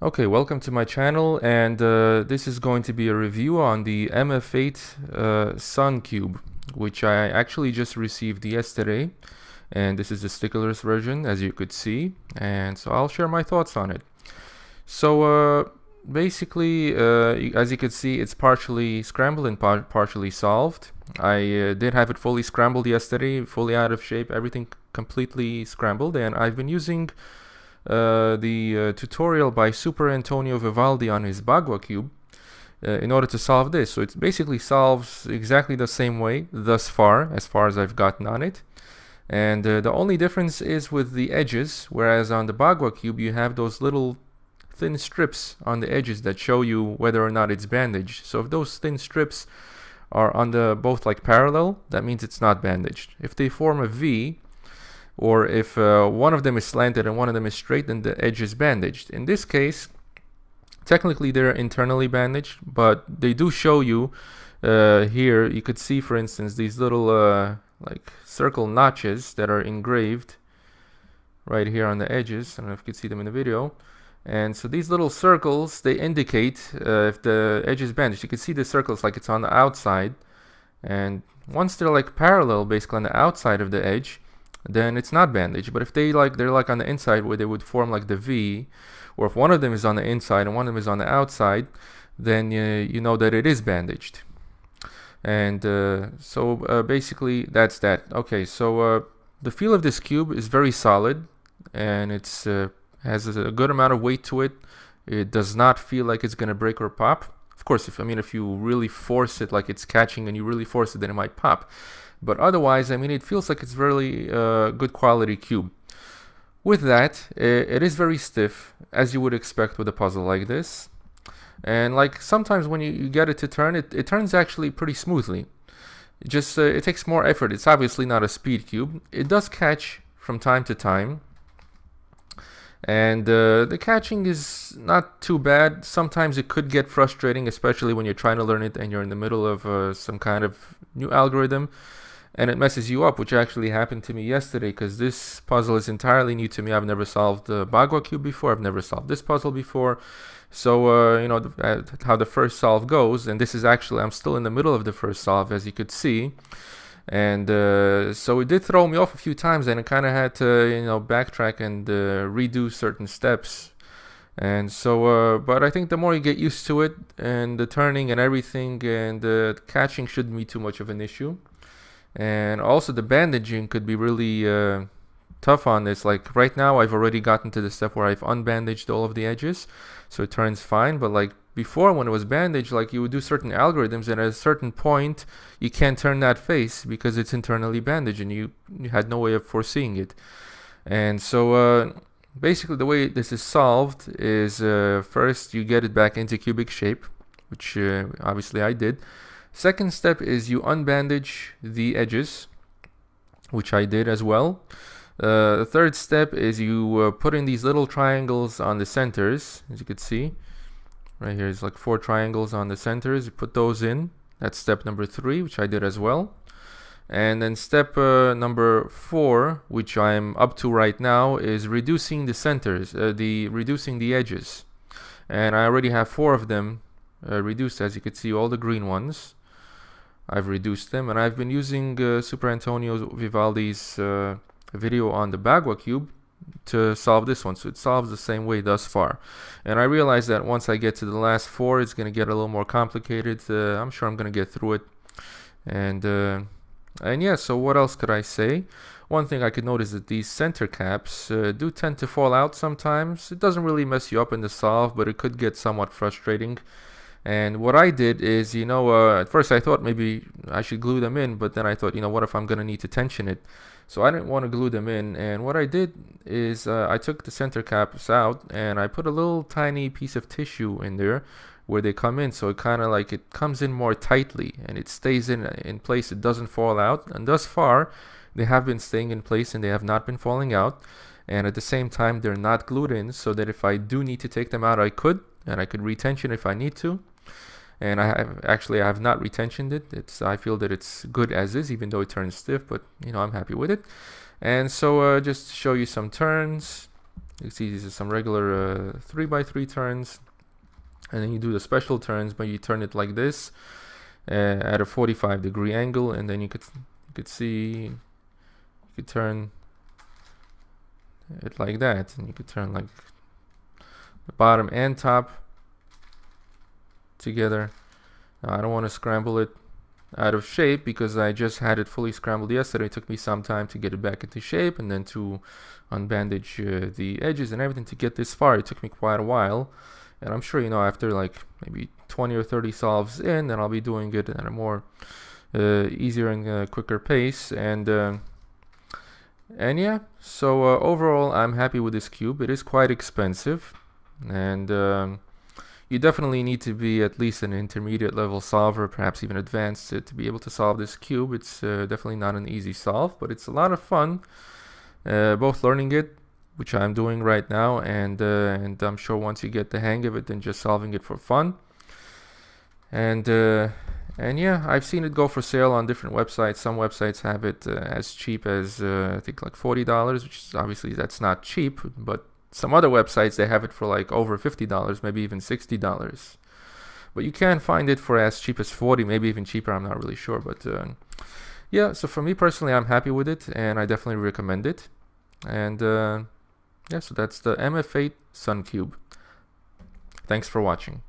Okay, welcome to my channel, and this is going to be a review on the MF8 Sun Cube, which I actually just received yesterday, and this is the stickerless version, as you could see, and so I'll share my thoughts on it. So basically, as you could see, it's partially scrambled and partially solved. I did have it fully scrambled yesterday, fully out of shape, everything completely scrambled, and I've been using the tutorial by Super Antonio Vivaldi on his Bagua cube in order to solve this. So it basically solves exactly the same way thus far as I've gotten on it. And the only difference is with the edges, whereas on the Bagua cube you have those little thin strips on the edges that show you whether or not it's bandaged. So if those thin strips are on the both like parallel, that means it's not bandaged. If they form a V, or if one of them is slanted and one of them is straight, then the edge is bandaged. In this case, technically they're internally bandaged, but they do show you here, you could see, for instance, these little like circle notches that are engraved right here on the edges. I don't know if you can see them in the video. And so these little circles, they indicate if the edge is bandaged. You can see the circles like it's on the outside, and once they're like parallel basically on the outside of the edge, then it's not bandaged. But if they're like on the inside, where they would form like the V, or if one of them is on the inside and one of them is on the outside, then you know that it is bandaged. And so basically that's that. Okay, so the feel of this cube is very solid, and it's has a good amount of weight to it. It does not feel like it's gonna break or pop. Of course, if you really force it, like it's catching and you really force it, then it might pop. But otherwise, it feels like it's really good quality cube. With that, it is very stiff, as you would expect with a puzzle like this. And like sometimes when you get it to turn, it turns actually pretty smoothly. It takes more effort. It's obviously not a speed cube. It does catch from time to time. And the catching is not too bad. Sometimes it could get frustrating, especially when you're trying to learn it and you're in the middle of some kind of new algorithm, and it messes you up, which actually happened to me yesterday, because this puzzle is entirely new to me. I've never solved the Bagua cube before. I've never solved this puzzle before. So you know how the first solve goes, and this is actually, I'm still in the middle of the first solve, as you could see. And so it did throw me off a few times, and I kind of had to backtrack and redo certain steps. And so but I think the more you get used to it, and the turning and everything, and the catching shouldn't be too much of an issue. And also the bandaging could be really tough on this. Like right now I've already gotten to the step where I've unbandaged all of the edges, so it turns fine. But like before, when it was bandaged, like you would do certain algorithms, and at a certain point you can't turn that face because it's internally bandaged, and you had no way of foreseeing it. And so basically the way this is solved is first you get it back into cubic shape, which obviously I did. Second step is you unbandage the edges, which I did as well. The third step is you put in these little triangles on the centers. As you can see right here, it's like 4 triangles on the centers. You put those in. That's step number 3, which I did as well. And then step number 4, which I'm up to right now, is reducing the centers, reducing the edges. And I already have 4 of them reduced. As you can see, all the green ones, I've reduced them, and I've been using Super Antonio Vivaldi's video on the Bagua cube to solve this one. So it solves the same way thus far. And I realized that once I get to the last 4, it's going to get a little more complicated. I'm sure I'm going to get through it. And yeah, so what else could I say? One thing I could notice is that these center caps do tend to fall out sometimes. It doesn't really mess you up in the solve, but it could get somewhat frustrating. And what I did is, at first I thought maybe I should glue them in, but then I thought, what if I'm going to need to tension it? So I didn't want to glue them in, and what I did is I took the center caps out, and I put a little tiny piece of tissue in there where they come in, so it kind of like it comes in more tightly, and it stays in place. It doesn't fall out, and thus far they have been staying in place, and they have not been falling out. And at the same time, they're not glued in, so that if I do need to take them out, I could, and I could retension if I need to. And I have not retensioned it. I feel that it's good as is, even though it turns stiff, but I'm happy with it. And so just to show you some turns, You see these are some regular 3x3 turns, and then you do the special turns, but you turn it like this at a 45-degree angle, and then you could see you could turn it like that, and you could turn like the bottom and top together. Now, I don't want to scramble it out of shape because I just had it fully scrambled yesterday. It took me some time to get it back into shape and then to unbandage the edges and everything to get this far. It took me quite a while, and I'm sure, you know, after like maybe 20 or 30 solves in, then I'll be doing it at a more easier and quicker pace. And yeah, so overall I'm happy with this cube. It is quite expensive, and you definitely need to be at least an intermediate level solver, perhaps even advanced, to be able to solve this cube. It's definitely not an easy solve, but it's a lot of fun, both learning it, which I'm doing right now, and I'm sure once you get the hang of it, then just solving it for fun. And yeah, I've seen it go for sale on different websites. Some websites have it as cheap as I think like $40, which is obviously that's not cheap, but some other websites, they have it for like over $50, maybe even $60. But you can find it for as cheap as $40, maybe even cheaper, I'm not really sure. But yeah, so for me personally, I'm happy with it, and I definitely recommend it. And yeah, so that's the MF8 Sun Cube. Thanks for watching.